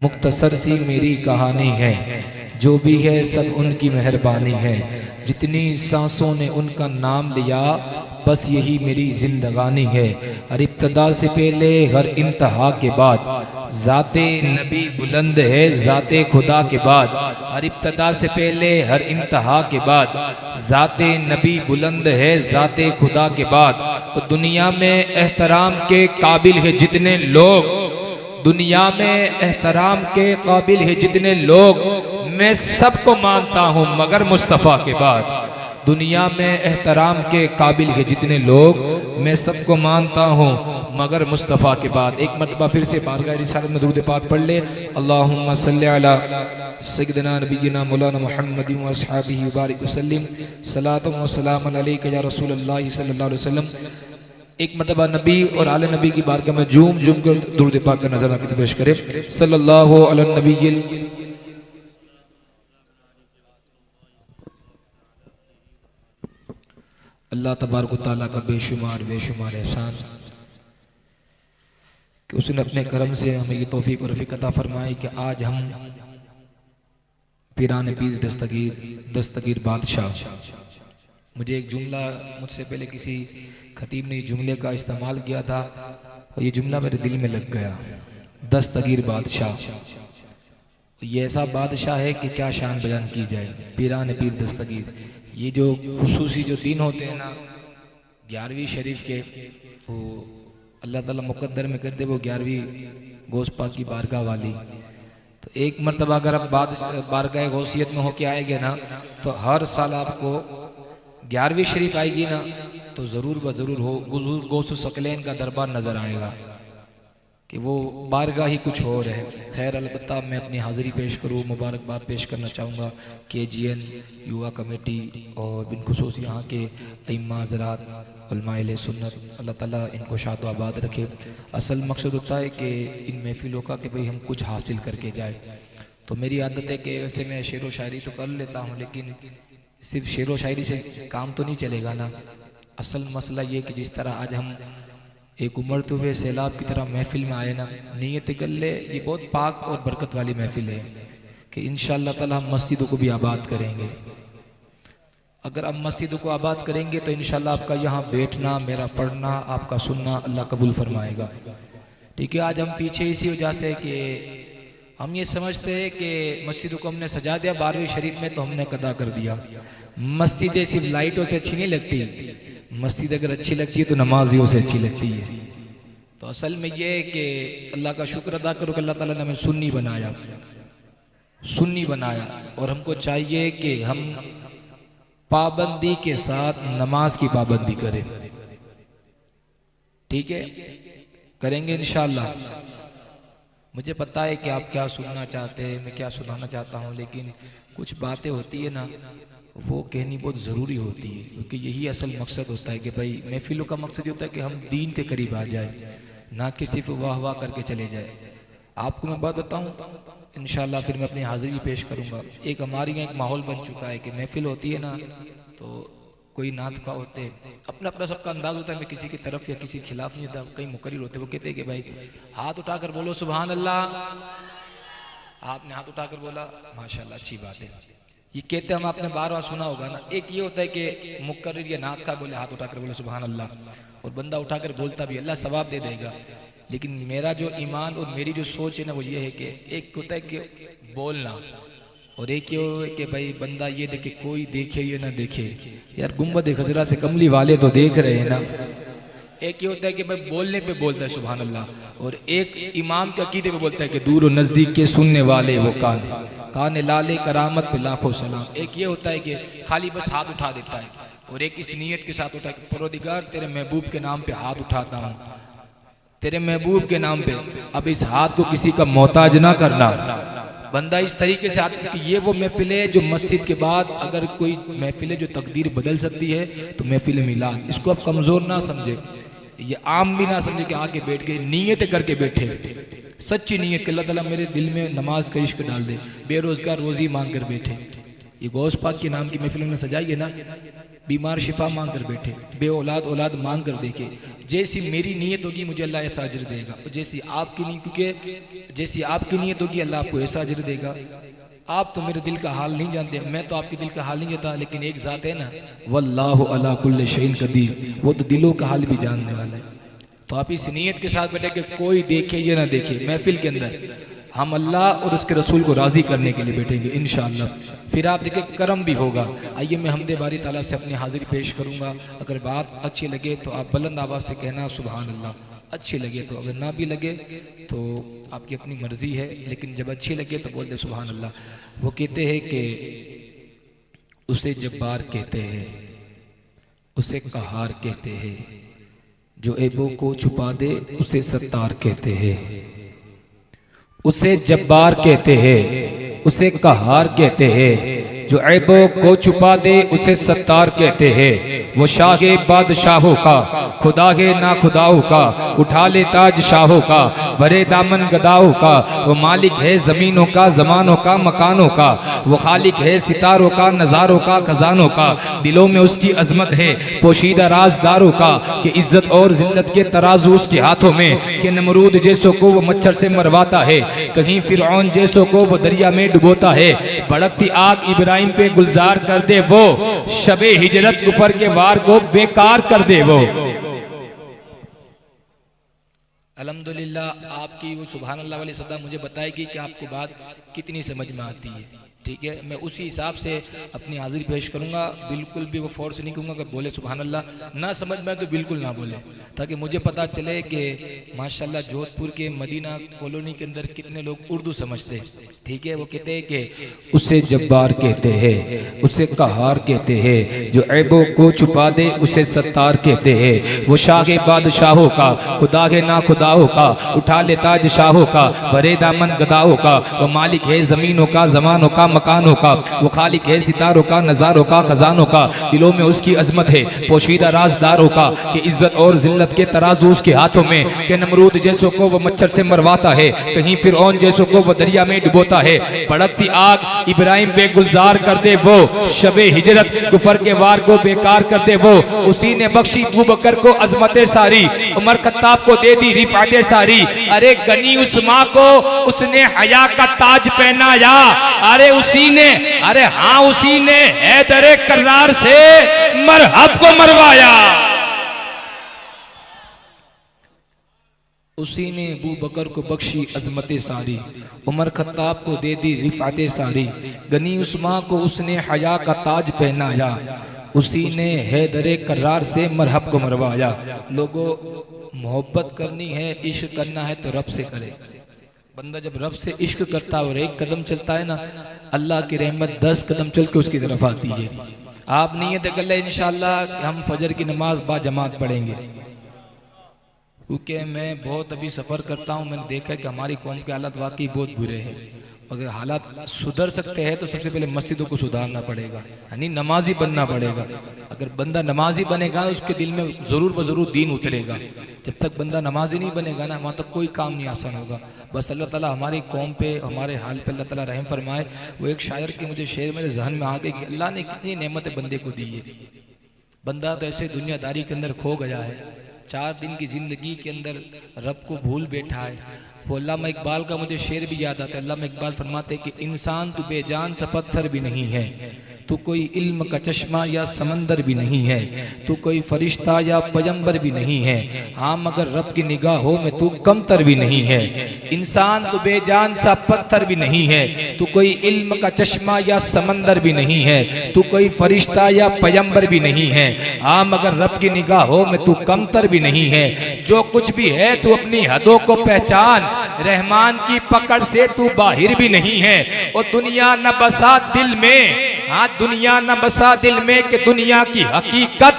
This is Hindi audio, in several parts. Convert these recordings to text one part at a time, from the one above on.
मुख्तसर सी मेरी कहानी है, जो भी है सब उनकी मेहरबानी है। जितनी सांसों ने उनका नाम लिया, बस यही मेरी जिंदगानी है। हर इब्तदा से पहले हर इंतहा के बाद, ज़ाते नबी बुलंद है ज़ाते खुदा के बाद। हर इब्तदा से पहले हर इंतहा के बाद, ज़ाते नबी बुलंद है ज़ाते खुदा के बाद। तो दुनिया में एहतराम के काबिल है जितने लोग, दुनिया में एहतराम के काबिल है जितने लोग, मैं सबको मानता हूं मगर मुस्तफ़ा के बाद। दुनिया में एहतराम के काबिल है जितने लोग, मैं सबको मानता हूं मगर मुस्तफ़ा के बाद। एक मरतबा फिर से बारगाह रिसालत में दुरूद पाक पढ़ ले। अल्लाहुम्मा सल्ली अला सय्यिदिना नबिय्यिना मौलाना मुहम्मदिन व अस्हाबिही व बारिक वसल्लिम सलातु व सलामन अलैका या रसूलल्लाह सल्लल्लाहु अलैहि वसल्लम। एक मरतबा नबी और आले नबी की बारगाह में झूम झूम कर दुरूद पाक का नजर आके पेश करे। सल्लल्लाहु अलैहि नबी। अल्लाह तबारक व तआला का बेशुमार एहसान कि उसने अपने करम से हमें ये तौफीक और रफ़ीक अता फरमाई कि आज हम पीरान पीर दस्तगीर बादशाह। मुझे एक जुमला, मुझसे पहले किसी खतीब ने जुमले का इस्तेमाल किया था और ये जुमला मेरे दिल में लग गया। दस्तगीर बादशाह, ये ऐसा बादशाह है कि क्या शान बयान की जाए। पीरान पीर दस्तगीर, ये जो खुसूसी जो दिन होते हैं ना 11वीं शरीफ के, वो अल्लाह ताला मुकद्दर में कर दे वो 11वीं गौस पाक की बारगाह वाली। तो एक मरतबा अगर आप बारगाह गौसियत में होके आएंगे ना, तो हर साल आपको 11वीं शरीफ आएगी ना, तो ज़रूर व ज़रूर हो हुज़ूर गौस सकलैन का दरबार नज़र आएगा कि वो बारगाह ही कुछ और है। खैर, अलबत्ता मैं अपनी हाज़िरी पेश करूँ, मुबारकबाद पेश करना चाहूँगा KGN युवा कमेटी और बिनखुसूस यहाँ के अइम्मा हज़रात उलमाए सुन्नत, अल्लाह ताला इनको शाद आबाद रखे। असल मकसद होता है कि इन महफिलों का कि भाई हम कुछ हासिल करके जाए। तो मेरी आदत है कि वैसे मैं शेर व शायरी तो कर लेता हूँ, लेकिन सिर्फ शेर व शायरी से काम तो नहीं चलेगा ना। असल मसला ये कि जिस तरह आज हम एक उमड़ते हुए सैलाब की तरह महफिल में आए ना, नीयत कर ले ये बहुत पाक और बरकत वाली महफिल है कि इंशाअल्लाह ताला हम मस्जिदों को भी आबाद करेंगे। अगर हम मस्जिदों को आबाद करेंगे तो इंशाअल्लाह आपका यहाँ बैठना, मेरा पढ़ना, आपका सुनना अल्लाह कबूल फरमाएगा। ठीक है, आज हम पीछे इसी वजह से कि हम ये समझते हैं कि मस्जिदों को हमने सजा दिया 12वीं शरीफ में तो हमने कदा कर दिया। मस्जिदें सिर्फ लाइटों से अच्छी नहीं लगती, मस्जिद अगर अच्छी लगती है तो नमाजियों से अच्छी लगती है। तो असल में ये है कि अल्लाह का शुक्र अदा करो कि अल्लाह ताला ने हमें सुन्नी बनाया और हमको चाहिए कि हम पाबंदी के साथ नमाज की पाबंदी करें। ठीक है, करेंगे इंशाअल्लाह। मुझे पता है कि आप क्या सुनना चाहते हैं, मैं क्या सुनाना चाहता हूँ, लेकिन कुछ बातें होती है ना, वो कहनी बहुत ज़रूरी होती है, क्योंकि यही असल मकसद होता है कि भाई महफिलों का मकसद ये होता है कि हम दीन के करीब आ जाए, ना कि सिर्फ वाह वाह करके चले जाए। आपको मैं बात बताऊँ इंशाअल्लाह, फिर मैं अपनी हाज़िरी पेश करूँगा। एक हमारे यहाँ एक माहौल बन चुका है कि महफिल होती है ना, तो कोई नात का होते अपना अपना सबका अंदाज होता है, मैं किसी की तरफ या किसी के खिलाफ नहीं होता। कई मुकर्रिर होते वो कहते हैं कि भाई हाथ उठाकर बोलो सुभान अल्लाह। आपने हाथ उठाकर बोला माशाल्लाह, अच्छी बात है, ये कहते हम आपने बार बार सुना होगा ना। एक ये होता है कि मुकर्रिर या नात का बोले हाथ उठाकर बोले सुभान अल्लाह, और बंदा उठाकर बोलता भी अल्लाह सवाब दे देगा। लेकिन मेरा जो ईमान और मेरी जो सोच है ना, वो ये है कि एक होता है कि बोलना, और एक ये है कि भाई बंदा ये देखे, कोई देखे या ना देखे, यार गुंबद खजरा से कमली वाले तो देख रहे हैं ना। एक ये होता है कि भाई बोलने पे बोलता है सुभान अल्लाह, और एक इमाम के अकीदे पे बोलता है कि दूर और नज़दीक के सुनने वाले वो कान लाले करामत पे लाखों सलाम। एक ये होता है कि खाली बस हाथ उठा देता है, और एक इस नीयत के साथ होता है कि परवरदिगार तेरे महबूब के नाम पे हाथ उठाता हूँ, तेरे महबूब के नाम पे, अब इस हाथ को किसी का मोहताज ना करना। बंदा इस तरीके से आता है कि ये वो महफिल है जो मस्जिद के बाद अगर कोई महफिल है जो तकदीर बदल सकती है तो महफिल मिलाद। इसको आप कमज़ोर ना समझे, ये आम भी ना समझे कि आके बैठ के नीयत करके बैठे, सच्ची नीयत कि अल्लाह ताला मेरे दिल में नमाज का इश्क डाल दे, बेरोजगार रोजी मांग कर बैठे। ये गौस पाक के नाम की महफिल में सजाई है ना, बीमार शिफा मांग कर बैठे, बे औलाद औलाद मांग कर देखे। जैसी मेरी नीयत होगी मुझे अल्लाह ऐसा अजर देगा, और जैसी आपकी नीयत, क्योंकि जैसी आपकी नीयत होगी अल्लाह आपको ऐसा अजर देगा। आप तो मेरे दिल का हाल नहीं जानते, मैं तो आपके दिल का हाल नहीं जानता, लेकिन एक ज़ात है ना, वल्लाहु अला कुल्ली शैइन कदीर, वो तो दिलों का हाल भी जानने वाला है। तो आप इस नीयत के साथ बैठे कि कोई देखे या ना देखे, महफिल के अंदर हम अल्लाह और उसके रसूल को राज़ी करने के लिए बैठेंगे इंशाअल्लाह। फिर आप देखिए करम भी होगा। आइए मैं हमदे बारी ताला से अपनी हाजिरी पेश करूँगा। अगर बात अच्छी लगे तो आप बुलंद आवाज़ से कहना सुभान अल्लाह, अच्छी लगे तो, अगर ना भी लगे तो आपकी अपनी मर्जी है, लेकिन जब अच्छी लगे तो बोल दे सुभान अल्लाह। वो कहते हैं कि उसे जब्बार कहते हैं, उसे कहार कहते हैं, जो ऐबों को छुपा दे उसे सत्तार कहते हैं। उसे जब्बार कहते हैं, उसे कहार कहते हैं, जो ऐबों को छुपा दे उसे सत्तार कहते हैं। वो शाहे बादशाहों का, खुदा है ना खुदाओं का, उठा ले ताज शाहों का, भरे दामन गदाओं का। वो मालिक है जमीनों का, जमानों का, मकानों का। वो खालिक है सितारों का, नजारों का, खजानों का। दिलों में उसकी अजमत है पोशीदा राजदारों का, कि इज्जत और जिल्लत के तराजू उसके हाथों में। कि नमरूद जैसों को वो मच्छर से मरवाता है, कहीं फिरौन जैसों को वो दरिया में डुबोता है। भड़कती आग इब्राहिम पे गुलजार कर दे वो, शबे हिजरत कुफर के वार को बेकार कर दे वो। अल्हम्दुलिल्लाह आपकी वो सुभान अल्लाह वाली सदा मुझे बताएगी कि आपको बात कितनी समझ में आती है। ठीक है, मैं उसी हिसाब से अपनी हाजिरी पेश करूंगा। बिल्कुल भी वो फोर्स नहीं कहूँगा कि बोले सुभान अल्लाह, ना समझ में तो बिल्कुल ना बोले, ताकि मुझे पता चले कि माशाल्लाह जोधपुर के मदीना कॉलोनी के अंदर कितने लोग उर्दू समझते हैं। ठीक है, वो कहते हैं कि उसे जब्बार कहते हैं, उसे कहार कहते हैं, जो ऐबों को छुपा दे उसे सत्तार कहते हैं। वो शाहे बादशाहों का, खुदा है ना खुदाओं का, उठा ले ताज शाहों का, भरे दामन गदाओं का। वो मालिक है जमीनों का, जमानों का, मकानों का। वो खालिक है सितारों का, नजारों का, खजानों का। दिलों में उसकी अजमत है पोशीदा राजदारों का, कि इज्जत और जिल्लत के तराजू उसके हाथों में। कि नमरूद जैसों को वो मच्छर से मरवाता है, कहीं फिरौन जैसों को वो दरिया में डुबोता है। भड़कती आग इब्राहिम पे गुलजार कर दे वो, शबे हिजरत कुफर के वार को बेकार कर दे वो। उसी ने बख्शी अबू बकर को अजमतें सारी, उमर खत्ताब को दे दी रिफातें सारी। अरे गनी उस्मा को उसने हया का ताज पहनाया। अरे उसी ने, अरे हाँ उसी ने हैदरे कर्रार से मरहब को मरवाया। उसी ने अबू बकर को बख्शी अजमतें सारी, उमर खत्ताब को दे दी रिफातें सारी। गनी उस्मा को उसने हया का ताज पहनाया, उसी ने हैदरे कर्रार से मरहब को मरवाया। लोगों, मोहब्बत करनी है, इश्क करना है तो रब से करे। बंदा जब रब से इश्क करता है और एक कदम चलता है ना, अल्लाह की रहमत 10 कदम चल के उसकी तरफ आती है। आप नीयत कर ले इंशाअल्लाह हम फजर की नमाज बा जमात पढ़ेंगे, क्योंकि मैं बहुत अभी सफ़र करता हूँ। मैंने देखा है कि हमारी कौम के हालात वाकई बहुत बुरे हैं। अगर हालात सुधर सकते हैं तो सबसे पहले मस्जिदों को सुधारना पड़ेगा, यानी नमाजी बनना पड़ेगा। अगर बंदा नमाजी बनेगा उसके दिल में ज़रूर व ज़रूर दीन उतरेगा। जब तक बंदा नमाजी नहीं बनेगा ना, वहाँ तक कोई काम नहीं आसान होगा। बस अल्लाह ताला हमारी कौम पे, हमारे हाल पे अल्लाह ताला रहम फरमाए। वो एक शायर के मुझे शेर मेरे जहन में आ गई कि अल्लाह ने कितनी नेमतें बंदे को दी है। बंदा तो ऐसे दुनियादारी के अंदर खो गया है, 4 दिन की जिंदगी के अंदर रब को भूल बैठा है। वो अल्लामा इकबाल का मुझे शेर भी याद आता है। अल्लामा इकबाल फरमाते कि इंसान तू बेजान सा पत्थर भी नहीं है, तू कोई इल्म का चश्मा या समंदर भी नहीं है, तू कोई फरिश्ता या पैगंबर भी नहीं है, हाँ मगर रब की निगाहों में तू कमतर भी नहीं है। इंसान तू बेजान सा पत्थर भी नहीं है, तू कोई इल्म का चश्मा या समंदर भी नहीं है, तू कोई फरिश्ता या पैगंबर भी नहीं है, हाँ मगर रब की निगाहों में तू कमतर भी नहीं है। जो कुछ भी है तू अपनी हदों को पहचान, रहमान की पकड़ से तू बाहिर भी नहीं है। और दुनिया न बसा दिल में, हाँ दुनिया न बसा दिल में कि दुनिया की हकीकत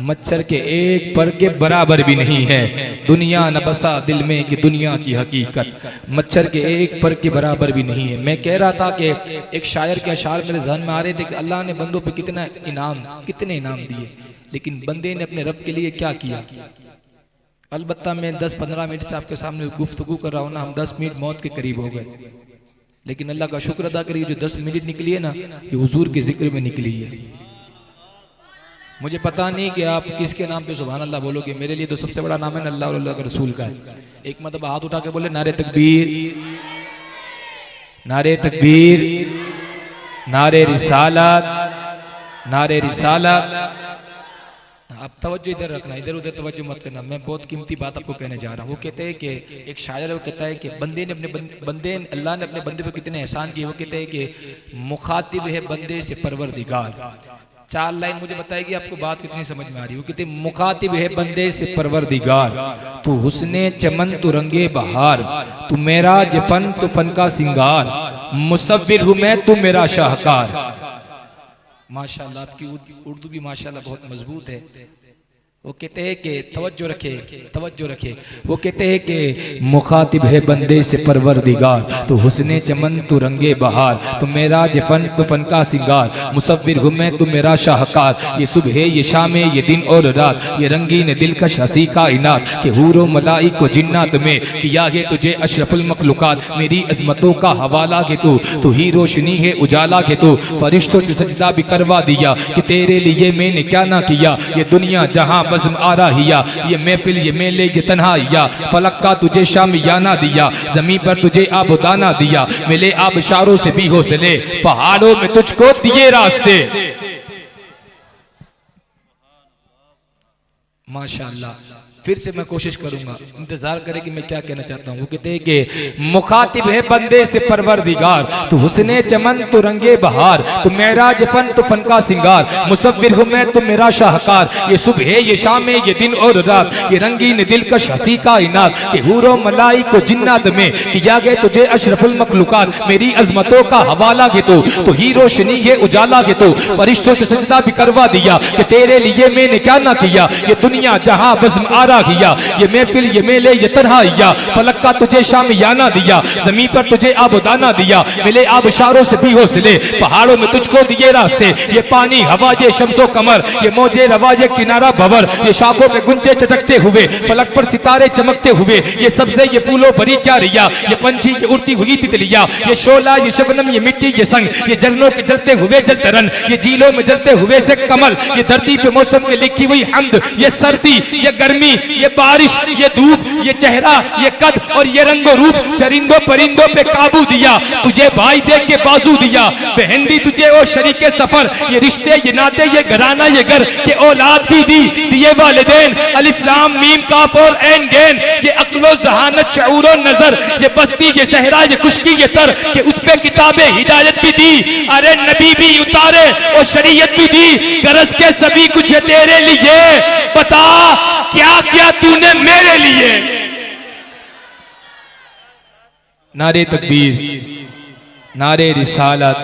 मच्छर के एक पर के बराबर भी नहीं है। दुनिया न बसा दिल में कि दुनिया की हकीकत मच्छर के एक पर के बराबर भी नहीं है। मैं कह रहा था कि एक शायर के अशार मेरे जहन में आ रहे थे कि अल्लाह ने बंदों पे कितने इनाम दिए, लेकिन बंदे ने अपने रब के लिए क्या किया। अलबत्ता मैं 10-15 मिनट से आपके सामने गुफ्तगू कर रहा हूँ ना, हम 10 मिनट मौत के करीब हो गए, लेकिन अल्लाह का शुक्र अदा करिए जो 10 मिनट निकली है ना, ये हुजूर के जिक्र में निकली है। मुझे पता नहीं कि आप किसके नाम पे सुभान अल्लाह बोलोगे, मेरे लिए तो सबसे बड़ा नाम है अल्लाह और अल्लाह के रसूल का है। एक मतलब हाथ उठा के बोले नारे तकबीर, नारे तकबीर, नारे रिसालत, नारे रिसालत। आप तवज्जो इधर रखना, इधर उधर तवज्जो मत करना। मैं बहुत कीमती बात आपको कहने जा रहा हूँ। वो कहते हैं कि एक शायर है, वो कहता है कि बंदे ने बंदे अल्लाह ने अपने बंदे पे कितने एहसान किए। वो कहते हैं कि मुखातिब है बंदे से परवरदिगार। 4 लाइन मुझे बताएगी आपको बात कितनी समझ में आ रही है। वो कहते मुखातिब है बंदे से परवरदिगार, तू हुस्ने चमन तू रंगे बहार, तू मेरा जफन तू फन का सिंगार, मुसव्विर हूँ मैं तू मेरा शाहकार। माशाल्लाह आपकी उर्दू भी माशाल्लाह बहुत मजबूत है। वो कहते हैं कि तवज्जो रखे, तवज्जो रखे। वो कहते हैं कि मुखातिब है बंदे से परवरदिगार, तो हुस्ने चमन तू रंगे बहार, तो मेरा जफन तो फन का सिंगार, मुसव्विर हूँ मैं तू मेरा शाहकार। ये सुबह ये शाम ये दिन और रात, ये रंगीन दिलकश हंसी कायनात, कि हूरो मलाइक को जिन्नात में किया है तुझे अशरफुल मखलूकात। मेरी अजमतों का हवाला के तू ही रोशनी है उजाला के तू, फरिश्तों से सजदा भी करवा दिया कि तेरे लिए मैंने क्या ना किया। ये दुनिया जहां बज़्म आ रहिया, ये महफिल ये मेले ये तन्हाइया, फलक का तुझे शामियाना दिया, जमीन पर तुझे आबोदाना दिया, मिले आबशारों से भी हौसले, पहाड़ों में तुझको दिए रास्ते। माशाअल्लाह। फिर से मैं कोशिश करूंगा, इंतजार करें कि मैं क्या कहना चाहता हूँ। वो कहते हैं कि मुखातिब है बंदे से परवरदिगार, तू हुस्ने चमन तू रंगे बहार, तू मेरा जफन तू फन का सिंगार, मुसव्विर हूँ मैं तू मेरा शाहकार। ये सुबह ये शाम ये दिन और रात, ये रंगीन दिलकश हंसी कायनात, के हूरो मलाइक को जिन्नात में किया गया तुझे अशरफुल मखलूकात। मेरी अजमतों का हवाला के तू ही रोशनी है उजाला के तू, फरिश्तों से सजदा भी करवा दिया कि तेरे लिए मैंने क्या ना किया। ये दुनिया जहां बज़्म आ किया, ये महफिल ये मेले ये तन्हाइया, फलक का तुझे शामियाना दिया, जमीन पर तुझे आबोदाना दिया, मिले आबशारों से भी हौसले, पहाड़ों में तुझको दिए रास्ते। ये पानी हवा ये शम्सो कमर, ये मौजे रवा ये किनारा भंवर, ये शाखों पे गुंजे चटकते हुए, फलक पर सितारे चमकते हुए, ये सब्जे ये फूलों भरी क्या रिया, ये पंछी ये उड़ती हुई तितलिया, ये शोला ये शबनम ये मिट्टी ये संग, ये जलनों के जलते हुए जलतरन, ये झीलों में जलते हुए से कमल, ये धरती पे मौसम में लिखी हुई हमद, ये सर्दी ये गर्मी ये बारिश ये धूप ये चेहरा ये कद और ये रंगो रूप, चरिंदों परिंदों पे काबू दिया, तुझे भाई देख के बाजू दिया, बहन दी तुझे ओ शरीके सफर, ये रिश्ते ये नाते ये घराना ये घर, के औलाद भी दी दिए वालिदैन, अलिफ लाम मीम काफ और ऐन गैन, ये अक्लो जहानत शऊर और नजर, ये बस्ती ये सहरा ये खुशकी ये तर, के उस पे किताबें हिदायत भी दी, अरे नबी भी उतारे और शरीयत भी दी, गरज के सभी कुछ है तेरे लिए, बता क्या क्या तूने मेरे लिए। नारे तकबीर, नारे रिसालत,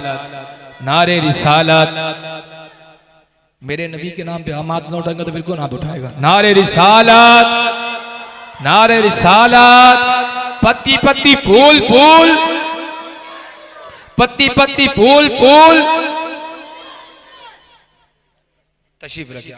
नारे रिसालत। मेरे नबी के नाम पे हम हाथ न उठाएंगे तो बिल्कुल हाथ उठाएगा। नारे रिसालत, नारे रिसालत। पत्ती पत्ती फूल फूल, पत्ती पत्ती फूल फूल। तशरीफ रखिए।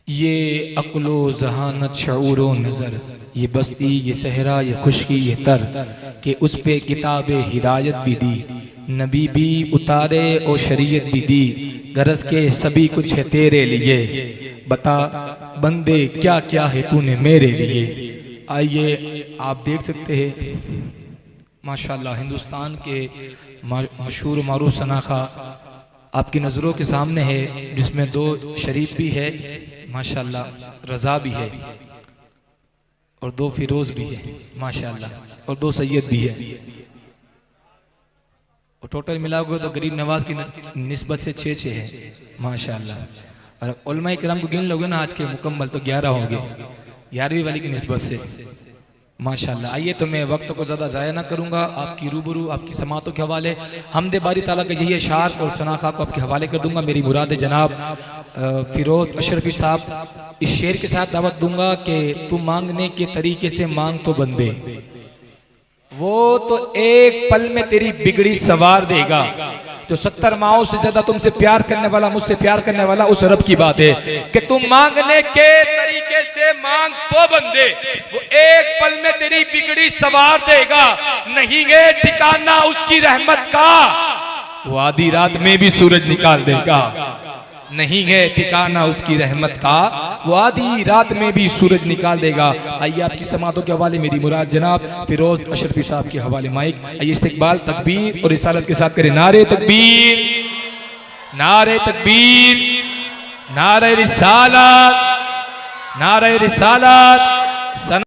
ये अक्लो जहानत शऊरो नजर, ये बस्ती ये सहरा ये खुशकी ये तर, के उस पे किताब हिदायत भी दी, नबी भी उतारे और शरीयत भी दी, गरज के सभी कुछ है तेरे लिए, बता बंदे क्या क्या है तूने मेरे लिए। आइए आप देख सकते हैं माशाल्लाह हिंदुस्तान के मशहूर मारूफ सनाखा आपकी नज़रों के सामने है, जिसमें 2 शरीफ भी है माशाल्लाह, रजा भी है और 2 फिरोज भी है माशाल्लाह, और 2 सैयद भी है, और टोटल मिलाओगे तो गरीब नवाज की निस्बत से 6 है माशाल्लाह। और उलमाए किराम को गिन लोगे ना आज के मुकम्मल तो 11 होंगे 11वीं वाली की निस्बत से माशाल्लाह। आइए तो मैं वक्त को ज़्यादा ज़ाया ना करूँगा, आपकी रूबरू आपकी समातों के हवाले हमदे बारी ताला का यही अशार और सनाखा को आपके हवाले कर दूंगा। मेरी मुराद जनाब फिरोज अशरफी साहब इस शेर के साथ दावत दूंगा कि तू मांगने के तरीके से मांग तो बंदे, वो तो एक पल में तेरी बिगड़ी सवार देगा, जो 70 माओं से ज्यादा तुमसे प्यार करने वाला, मुझसे प्यार करने वाला उस रब की बात है कि तुम मांगने के तरीके से मांग तो बंदे, वो एक पल में तेरी बिगड़ी सवार देगा। नहीं है ठिकाना उसकी रहमत का, वो आधी रात में भी सूरज निकाल देगा। नहीं है ठिकाना उसकी रहमत का, वो आधी रात में भी सूरज निकाल देगा। आइए आपकी समातों के हवाले मेरी मुराद जनाब फिरोज अशरफी साहब के हवाले माइक। आइए इस्तिकबाल तकबीर और रिसालत के साथ करें नारे तकबीर, नारे तकबीर, नारे रिसालत, नारे रिसालत।